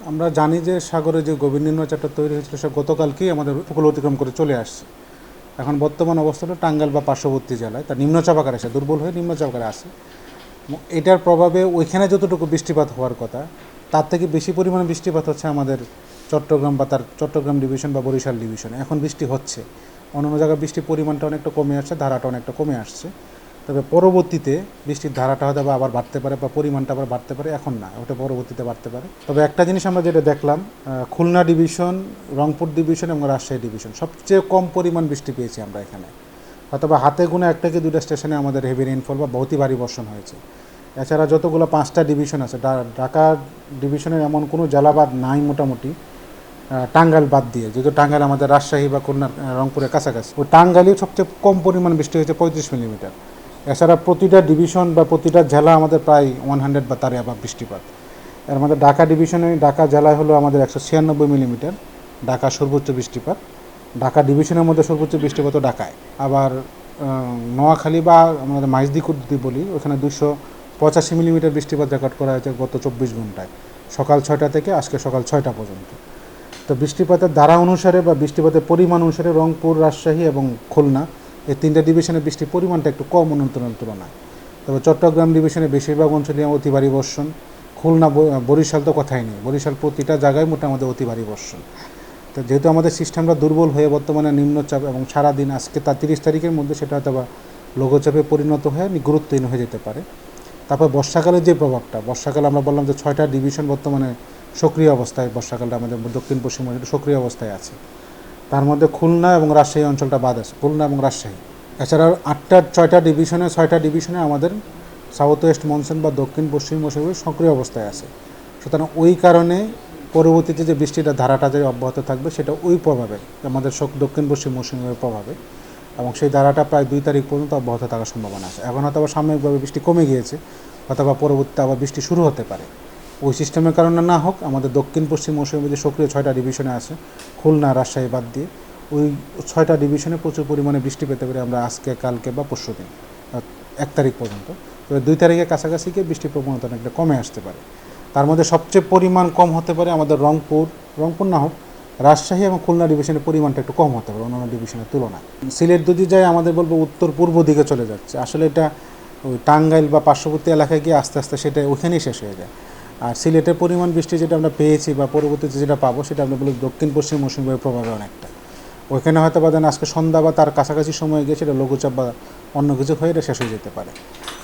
আমরা জানি যে সাগরে যে গভীর নিম্নচাপটা তৈরি হয়েছিল সে গতকালকেই আমাদের উপকূল অতিক্রম করে চলে আসছে। এখন বর্তমান অবস্থাটা টাঙ্গাইল বা পার্শ্ববর্তী জেলায় তার নিম্নচাপ আকারে আসে, দুর্বল হয়ে নিম্নচাপ আকারে আসে। এটার প্রভাবে ওইখানে যতটুকু বৃষ্টিপাত হওয়ার কথা তার থেকে বেশি পরিমাণে বৃষ্টিপাত হচ্ছে আমাদের চট্টগ্রাম বা তার চট্টগ্রাম ডিভিশন বা বরিশাল ডিভিশনে। এখন বৃষ্টি হচ্ছে, অন্যান্য জায়গায় বৃষ্টির পরিমাণটা অনেকটা কমে আসছে, ধারাটা অনেকটা কমে আসছে। তবে পরবর্তীতে বৃষ্টির ধারাটা হয়তো বা আবার বাড়তে পারে বা পরিমাণটা আবার বাড়তে পারে, এখন না, ওটা পরবর্তীতে বাড়তে পারে। তবে একটা জিনিস আমরা যেটা দেখলাম, খুলনা ডিভিশন, রংপুর ডিভিশন এবং রাজশাহী ডিভিশন সবচেয়ে কম পরিমাণ বৃষ্টি পেয়েছি আমরা এখানে। হয়তো বা হাতে গোনা একটা কি দুইটা স্টেশনে আমাদের হেভি রেইনফল বা বহুতই ভারী বর্ষণ হয়েছে। এছাড়া যতগুলো 5টা ডিভিশন আছে, ঢাকা ডিভিশনের এমন কোনো জেলাবাদ নাই মোটামুটি, টাঙ্গাইল বাদ দিয়ে, যেহেতু টাঙ্গাইল আমাদের রাজশাহী বা খুলনা রংপুরের কাছাকাছি, ওই টাঙ্গাইলেই সবচেয়ে কম পরিমাণ বৃষ্টি হয়েছে 35 মিলিমিটার। এছাড়া প্রতিটা ডিভিশন বা প্রতিটা জেলা আমাদের প্রায় 100 বা তার অ্যাবাভ বৃষ্টিপাত। এর মধ্যে ঢাকা ডিভিশনে, ঢাকা জেলায় হলো আমাদের 196 মিলিমিটার ঢাকা সর্বোচ্চ বৃষ্টিপাত। ঢাকা ডিভিশনের মধ্যে সর্বোচ্চ বৃষ্টিপাত ঢাকায়। আবার নোয়াখালী বা আমাদের মাইজদিকুর যদি বলি, ওখানে 285 মিলিমিটার বৃষ্টিপাত রেকর্ড করা হয়েছে গত 24 ঘন্টায়, সকাল 6টা থেকে আজকে সকাল 6টা পর্যন্ত। তো বৃষ্টিপাতের ধারা অনুসারে বা বৃষ্টিপাতের পরিমাণ অনুসারে রংপুর, রাজশাহী এবং খুলনা এই 3টা ডিভিশনের বৃষ্টির পরিমাণটা একটু কম অন্যান্য তুলনায়। তবে চট্টগ্রাম ডিভিশনের বেশিরভাগ অঞ্চলে অতি ভারী বর্ষণ। খুলনা, বরিশাল তো কথাই নেই, বরিশাল প্রতিটা জায়গায় মোটামুটি অতি ভারী বর্ষণ। তো যেহেতু আমাদের সিস্টেমটা দুর্বল হয়ে বর্তমানে নিম্নচাপ, এবং সারাদিন আজকে তার 30 তারিখের মধ্যে সেটা হয়তো বা লঘুচাপে পরিণত হয়ে গুরুত্বহীন হয়ে যেতে পারে। তারপর বর্ষাকালের যে প্রভাবটা, বর্ষাকালে আমরা বললাম যে 6টা ডিভিশন বর্তমানে সক্রিয় অবস্থায়, বর্ষাকালটা আমাদের দক্ষিণ পশ্চিম অঞ্চলে সক্রিয় অবস্থায় আছে। তার মধ্যে খুলনা এবং রাজশাহী অঞ্চলটা বাদ আছে, খুলনা এবং রাজশাহী। এছাড়াও 6টা ডিভিশনে আমাদের সাউথ ওয়েস্ট মনসুন বা দক্ষিণ পশ্চিম মৌসুমি সক্রিয় অবস্থায় আছে। সুতরাং ওই কারণে পরবর্তীতে যে বৃষ্টিটা ধারাটা যে অব্যাহত থাকবে সেটা ওই প্রভাবে, আমাদের দক্ষিণ পশ্চিম মৌসুমের প্রভাবে, এবং সেই ধারাটা প্রায় 2 তারিখ পর্যন্ত অব্যাহত থাকার সম্ভাবনা আছে। এখন হয়তো আবার সাময়িকভাবে বৃষ্টি কমে গিয়েছে, অথবা পরবর্তীতে আবার বৃষ্টি শুরু হতে পারে। ওই সিস্টেমের কারণে না হোক, আমাদের দক্ষিণ পশ্চিম মৌসুমে যে সক্রিয় 6টা ডিভিশনে আছে, খুলনা, রাজশাহী বাদ দিয়ে, ওই 6টা ডিভিশনে প্রচুর পরিমাণে বৃষ্টি পেতে পারে আমরা আজকে, কালকে বা পরশু দিন, 1 তারিখ পর্যন্ত। তবে 2 তারিখের কাছাকাছি গিয়ে বৃষ্টির প্রবণতা অনেকটা কমে আসতে পারে। তার মধ্যে সবচেয়ে পরিমাণ কম হতে পারে আমাদের রংপুর না হোক, রাজশাহী এবং খুলনা ডিভিশনের পরিমাণটা একটু কম হতে পারে অন্যান্য ডিভিশনের তুলনায়। সিলেট যদি যায় আমাদের বলবো উত্তর পূর্ব দিকে চলে যাচ্ছে, আসলে এটা ওই টাঙ্গাইল বা পার্শ্ববর্তী এলাকায় গিয়ে আস্তে আস্তে সেটা ওইখানেই শেষ হয়ে যায়। আর সিলেটের পরিমাণ বৃষ্টি যেটা আমরা পেয়েছি বা পরবর্তীতে যেটা পাবো, সেটা আমরা বলি দক্ষিণ পশ্চিম মৌসুমী বায়ুর প্রভাবে অনেকটা। ওইখানে হয়তো বা আজকে সন্ধ্যা বা তার কাছাকাছি সময় গিয়ে সেটা লঘুচাপ বা অন্য কিছু হয়ে এটা শেষ হয়ে যেতে পারে।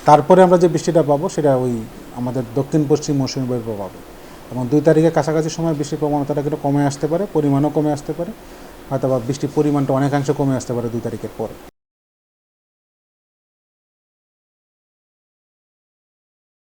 তারপরে আমরা যে বৃষ্টিটা পাবো সেটা ওই আমাদের দক্ষিণ পশ্চিম মৌসুমী বায়ুর প্রভাবে, এবং 2 তারিখের কাছাকাছি সময় বৃষ্টির প্রবণতাটা কিন্তু কমে আসতে পারে, পরিমাণও কমে আসতে পারে, হয়তো বা বৃষ্টির পরিমাণটা অনেকাংশে কমে আসতে পারে 2 তারিখের পরে।